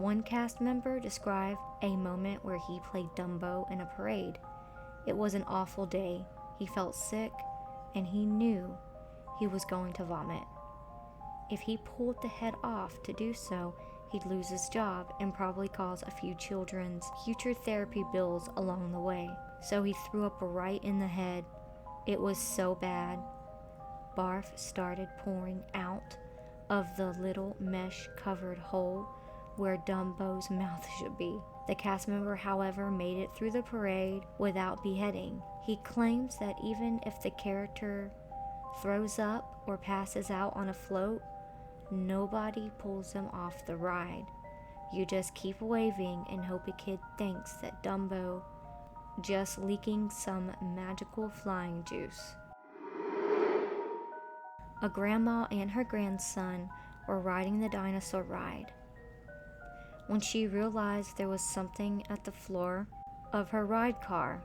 One cast member described a moment where he played Dumbo in a parade. It was an awful day. He felt sick, and he knew he was going to vomit. If he pulled the head off to do so, he'd lose his job and probably cause a few children's future therapy bills along the way. So he threw up right in the head. It was so bad. Barf started pouring out of the little mesh-covered hole where Dumbo's mouth should be. The cast member, however, made it through the parade without beheading. He claims that even if the character throws up or passes out on a float, nobody pulls him off the ride. You just keep waving and hope a kid thinks that Dumbo just leaking some magical flying juice. A grandma and her grandson were riding the Dinosaur ride when she realized there was something at the floor of her ride car.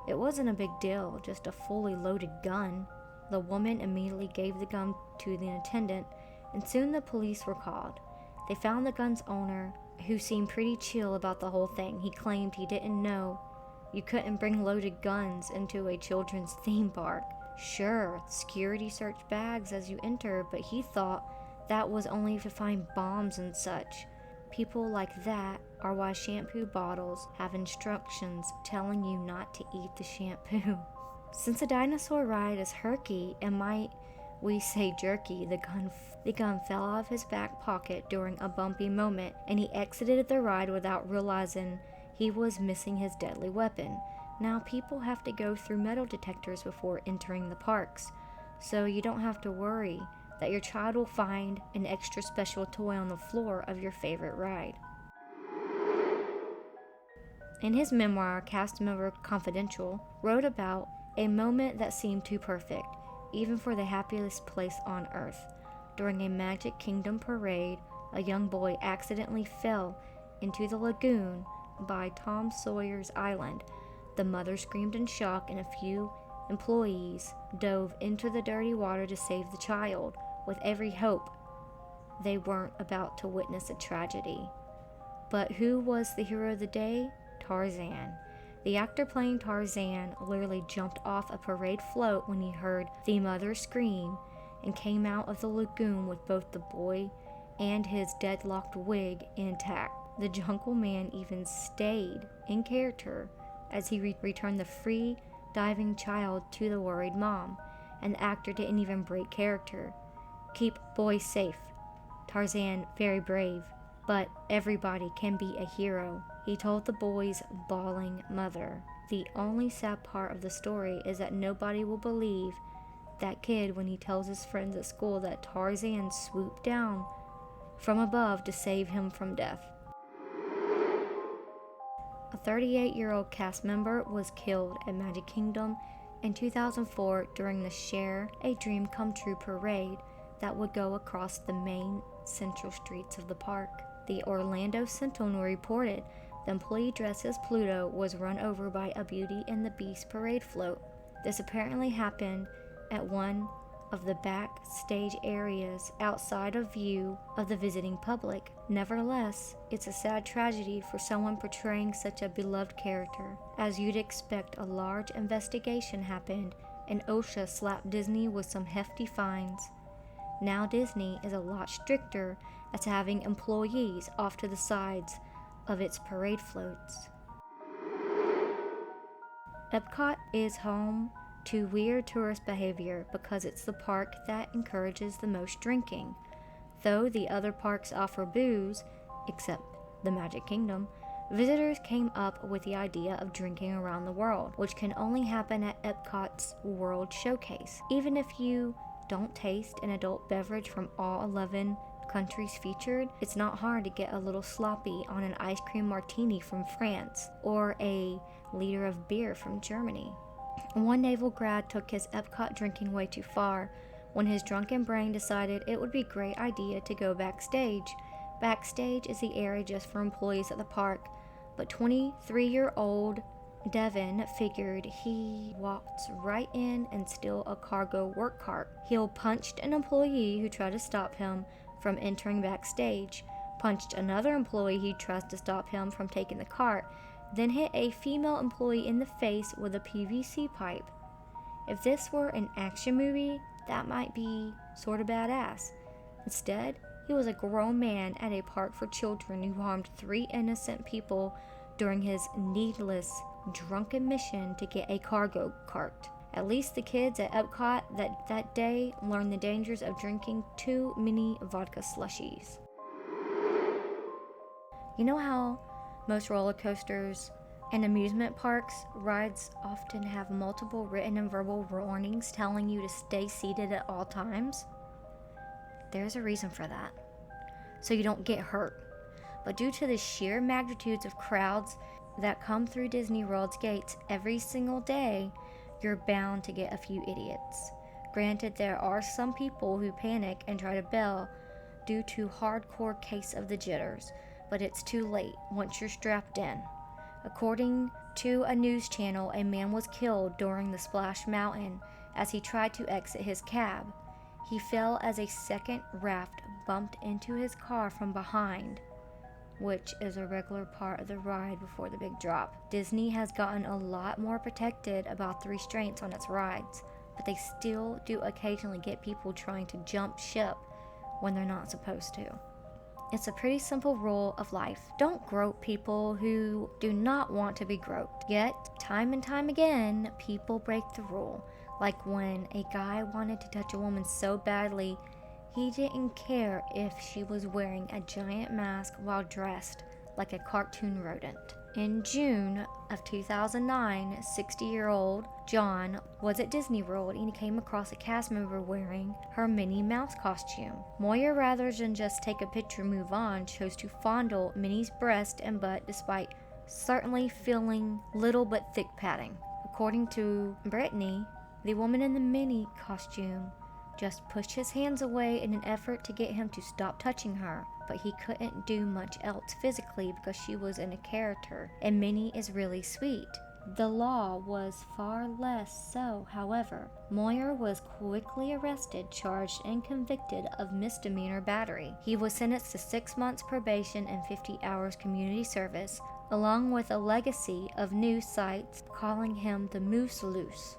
It wasn't a big deal, just a fully loaded gun. The woman immediately gave the gun to the attendant, and soon the police were called. They found the gun's owner, who seemed pretty chill about the whole thing. He claimed he didn't know you couldn't bring loaded guns into a children's theme park. Sure, security searched bags as you enter, but he thought that was only to find bombs and such. People like that are why shampoo bottles have instructions telling you not to eat the shampoo. Since the Dinosaur ride is herky and might we say jerky, the gun fell out of his back pocket during a bumpy moment, and he exited the ride without realizing he was missing his deadly weapon. Now people have to go through metal detectors before entering the parks, so you don't have to worry that your child will find an extra special toy on the floor of your favorite ride. In his memoir, cast member Confidential wrote about a moment that seemed too perfect, even for the happiest place on earth. During a Magic Kingdom parade, a young boy accidentally fell into the lagoon by Tom Sawyer's Island. The mother screamed in shock, and a few employees dove into the dirty water to save the child, with every hope they weren't about to witness a tragedy. But who was the hero of the day? Tarzan. The actor playing Tarzan literally jumped off a parade float when he heard the mother scream and came out of the lagoon with both the boy and his deadlocked wig intact. The Jungle Man even stayed in character as he returned the free diving child to the worried mom, and the actor didn't even break character. Keep boys safe. Tarzan very brave, but everybody can be a hero, he told the boy's bawling mother. The only sad part of the story is that nobody will believe that kid when he tells his friends at school that Tarzan swooped down from above to save him from death. A 38-year-old cast member was killed at Magic Kingdom in 2004 during the Share a Dream Come True parade that would go across the main central streets of the park. The Orlando Sentinel reported the employee dressed as Pluto was run over by a Beauty and the Beast parade float. This apparently happened at one of the backstage areas outside of view of the visiting public. Nevertheless, it's a sad tragedy for someone portraying such a beloved character. As you'd expect, a large investigation happened, and OSHA slapped Disney with some hefty fines. Now Disney is a lot stricter at having employees off to the sides of its parade floats. Epcot is home to weird tourist behavior because it's the park that encourages the most drinking. Though the other parks offer booze, except the Magic Kingdom, visitors came up with the idea of drinking around the world, which can only happen at Epcot's World Showcase. Even if you don't taste an adult beverage from all 11 countries featured, it's not hard to get a little sloppy on an ice cream martini from France or a liter of beer from Germany. One naval grad took his Epcot drinking way too far when his drunken brain decided it would be a great idea to go backstage. Backstage is the area just for employees at the park, but 23-year-old Devin figured he walked right in and steal a cargo work cart. He punched an employee who tried to stop him from entering backstage, punched another employee he trusts to stop him from taking the cart, then hit a female employee in the face with a PVC pipe. If this were an action movie, that might be sort of badass. Instead, he was a grown man at a park for children who harmed 3 innocent people during his needless, drunken mission to get a cargo cart. At least the kids at Epcot that day learned the dangers of drinking too many vodka slushies. You know how most roller coasters and amusement parks rides often have multiple written and verbal warnings telling you to stay seated at all times? There's a reason for that, so you don't get hurt. But due to the sheer magnitudes of crowds that come through Disney World's gates every single day, you're bound to get a few idiots. Granted, there are some people who panic and try to bail due to hardcore case of the jitters, but it's too late once you're strapped in. According to a news channel, a man was killed during the Splash Mountain as he tried to exit his cab. He fell as a second raft bumped into his car from behind, which is a regular part of the ride before the big drop. Disney has gotten a lot more protected about the restraints on its rides, but they still do occasionally get people trying to jump ship when they're not supposed to. It's a pretty simple rule of life. Don't grope people who do not want to be groped. Yet, time and time again, people break the rule. Like when a guy wanted to touch a woman so badly, he didn't care if she was wearing a giant mask while dressed like a cartoon rodent. In June of 2009, 60-year-old John was at Disney World and he came across a cast member wearing her Minnie Mouse costume. Moyer, rather than just take a picture and move on, chose to fondle Minnie's breast and butt despite certainly feeling little but thick padding. According to Brittany, the woman in the Minnie costume just pushed his hands away in an effort to get him to stop touching her, but he couldn't do much else physically because she was in a character, and Minnie is really sweet. The law was far less so, however. Moyer was quickly arrested, charged, and convicted of misdemeanor battery. He was sentenced to 6 months probation and 50 hours community service, along with a legacy of news sites calling him the Moose Loose.